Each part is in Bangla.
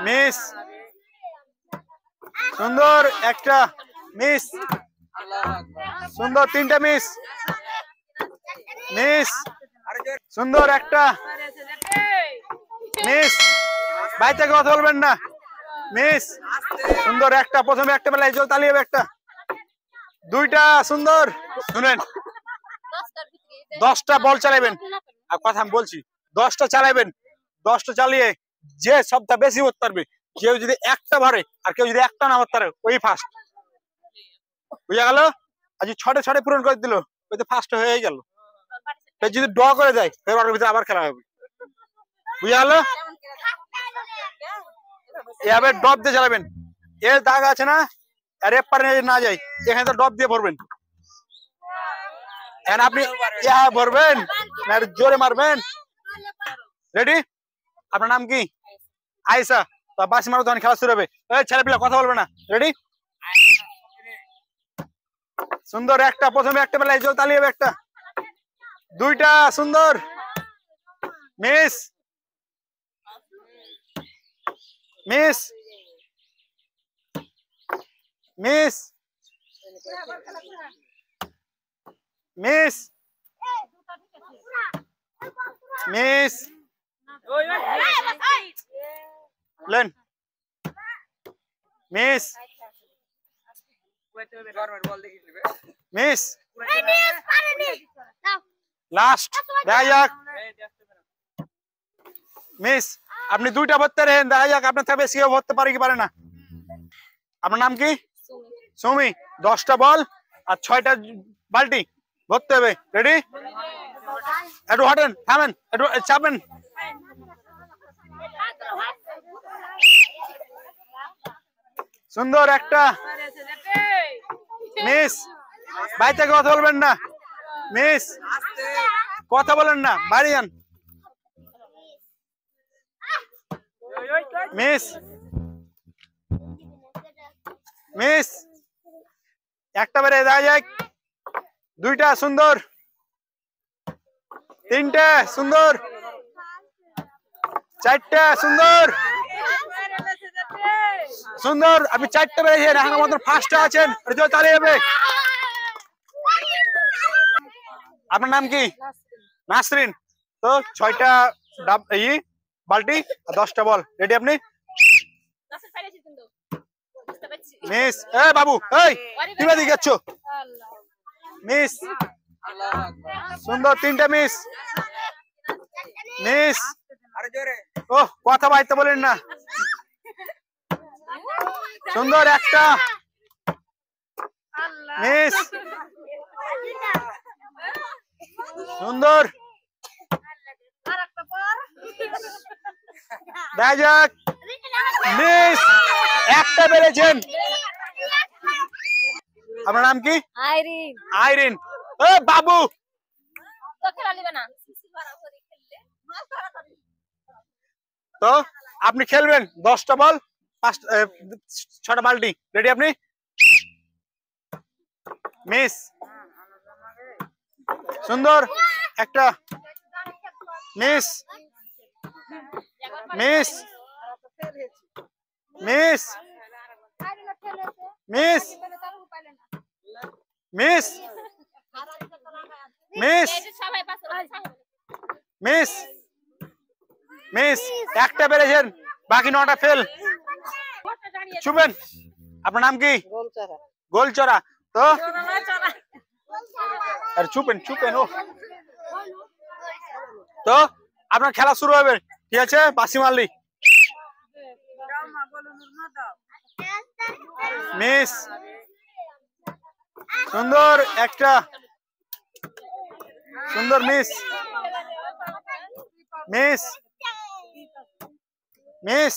মিস সুন্দর একটা মিস সুন্দর তিনটা মিস মিস সুন্দর একটা মিস ভাই থেকে কথা বলবেন না মিস সুন্দর একটা প্রথমে একটা বেলায় জল তালিয়ে একটা দুইটা সুন্দর শুনেন 10টা বল চালাবেন আর কথা আমি বলছি 10টা চালাবেন 10টা চালিয়ে যে সবটা বেশি করতে পারবে কেউ যদি একটা ভরে আর কেউ যদি একটা না মারতে পারে ওই ফার্স্ট বুঝা গেল আজ 6টে 6টে পূরণ করে দিল ওই তো ফার্স্ট হয়ে গেল যদি ড্র করে দেয় এর ভিতরে আবার খেলা হবে বুঝা গেল এভাবে ড্রপ দিয়ে চালাবেন এর দাগ আছে না আর এপারে না যায় এখানে তো ড্রপ দিয়ে ভরবেন আপনি ভরবেন না জোরে মারবেন রেডি আপনার নাম কি আয়েশা তো বাসি মারো তখন খেলা শুরু হবে ছেলে পিলা কথা বলবে না রেডি সুন্দর একটা প্রথমে একটা বেলায় জল তালিয়ে একটা দুইটা সুন্দর miss miss miss miss miss lane miss miss last দেখা যাক মিস আপনি দুইটা ভরতে रहेন দেখা যাক আপনার থেকে বেশি ভরতে পারে কি পারে না আপনার নাম কি সুমি 10টা বল আর 6টা বালতি ভরতে হবে রেডি একটু হাঁটেন থামেন একটু চাপেন সুন্দর একটা মিস ভাই থেকে কথা বলবেন না মিস কথা বলেন না বাড়ি যান মিস মিস একটা বেড়ে দেখা যায় দুইটা সুন্দর তিনটা সুন্দর চারটা সুন্দর সুন্দর আপনি 4টে বেড়েছেন এখন আমাদের ফার্স্টে আছেন চালিয়ে যাবে আপনার নাম কি নাসরিন তো 6টা বালতি আর 10টা বল রেডি আপনি মিস বাবু তুমি এদিকে যাচ্ছ মিস সুন্দর 3টে মিস মিস ও কথা বাইতে বলেন না সুন্দর একটা মিস সুন্দর দেখা যাক মিস একটা বেড়েছেন আপনার নাম কি আইরিন আইরিন ও বাবু তো খেলা নিবে না তো আপনি খেলবেন 10টা বল 6টা বালতি রেডি আপনি মিস সুন্দর একটা miss miss miss miss miss miss miss miss একটা বেড়েছেন বাকি 9টা ফেল শুবেন আপনার নাম কি গোলচরা তো আর চুপেন চুপেন ও তো আপনার খেলা শুরু হবে ঠিক আছে বাসি মারলি মিস সুন্দর একটা সুন্দর miss miss miss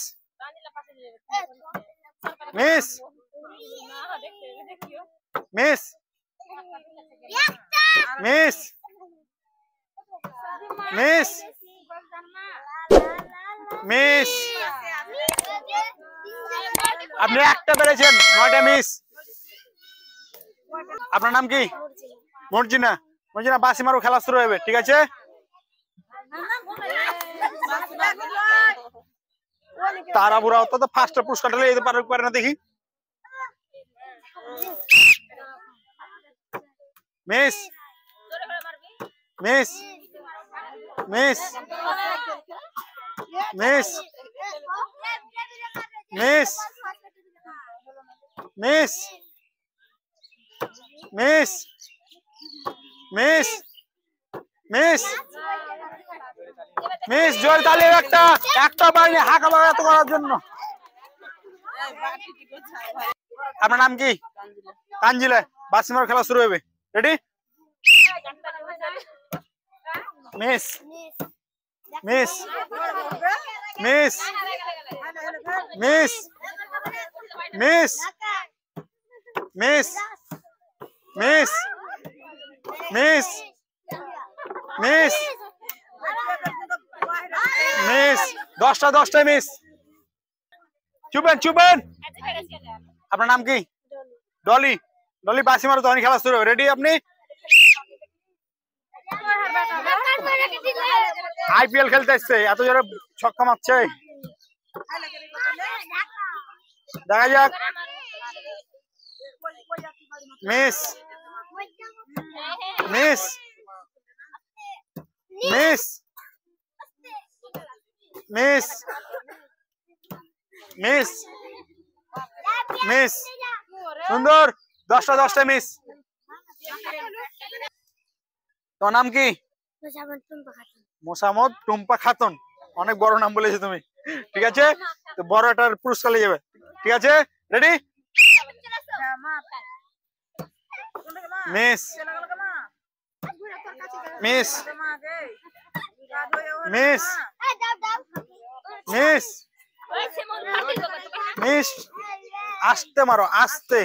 miss miss miss miss miss আপনি একটা পেরেছেন 9টা মিস আপনার নাম কি মর্জিনা মর্জিনা বাসি মারো খেলা শুরু হবে ঠিক আছে তাড়াহুড়া হতো তো ফার্স্ট পুরস্কারটা নিয়ে যেতে পারে না দেখি। Miss miss miss miss miss miss miss miss miss miss জোর তালি একটা পারিনি হাঁকা বাগা এত করার জন্য। আপনার নাম কি? কাঞ্জিলা। বাসিমার খেলা শুরু হবে, ready? Miss miss miss miss miss miss miss miss miss miss 10টা মিস। চুপেন। আপনার নাম কি? ডলি। ডলি বাসিমার তখন খেলা শুরু হবে, রেডি? আপনি আইপিএল খেলতে এসছে, এত জোরে ছক্কা মারছে, দেখা যাক। Miss miss miss miss miss miss সুন্দর। 10টা মিস। তোমার নাম কি? মোসামত টুম্পা খাতুন। অনেক বড় নাম বলেছো তুমি, ঠিক আছে? তো বড় একটা পুরস্কার নিয়ে যাবে, ঠিক আছে? Ready? Miss miss miss miss miss আস্তে মারো, আস্তে।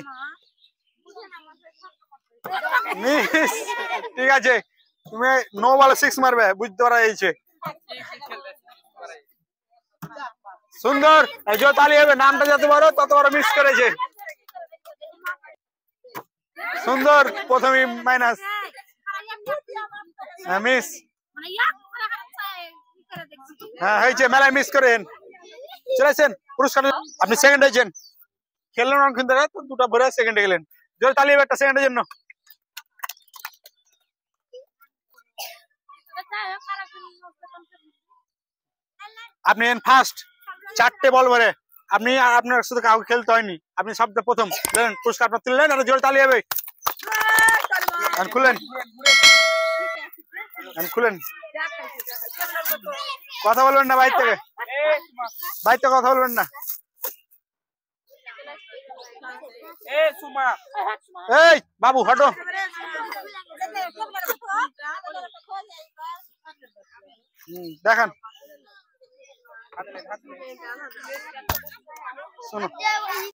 মিস, ঠিক আছে? তুমি 9 বলে 6 মারবে, বুঝতে পারা যাচ্ছে। সুন্দর। এই যে তালি হবে, নামটা যত বড় তত বড় মিস করেছে। সুন্দর, প্রথমে মাইনাস। মিস, হ্যাঁ হয়েছে, মেলায় মিস করেন চলেছেন পুরস্কার। আপনি সেকেন্ড হয়েছেন, খেললেন অনেকক্ষণ ধরে, তো 2টা ভরে সেকেন্ডে গেলেন। জোরে তালি হবে একটা সেকেন্ডের জন্য। আপনি ফার্স্ট 4টে বল ভরে, আপনি আর আপনার সাথে কাউকে খেলতে হয়নি, আপনি সবটা প্রথম পুরস্কার আপনার তুললেন। আর জোরে তালি হবে। খুলেন খুলেন, কথা বলবেন না বাইরে থেকে, কথা বলবেন না। এই বাবু হটো। দেখান, শোনো।